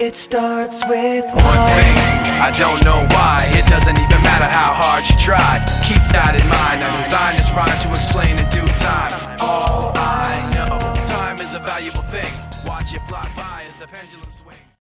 It starts with one thing, I don't know why. It doesn't even matter how hard you try. Keep that in mind. I designed this rhyme to explain in due time. All I know, time is a valuable thing. Watch it fly by as the pendulum swings.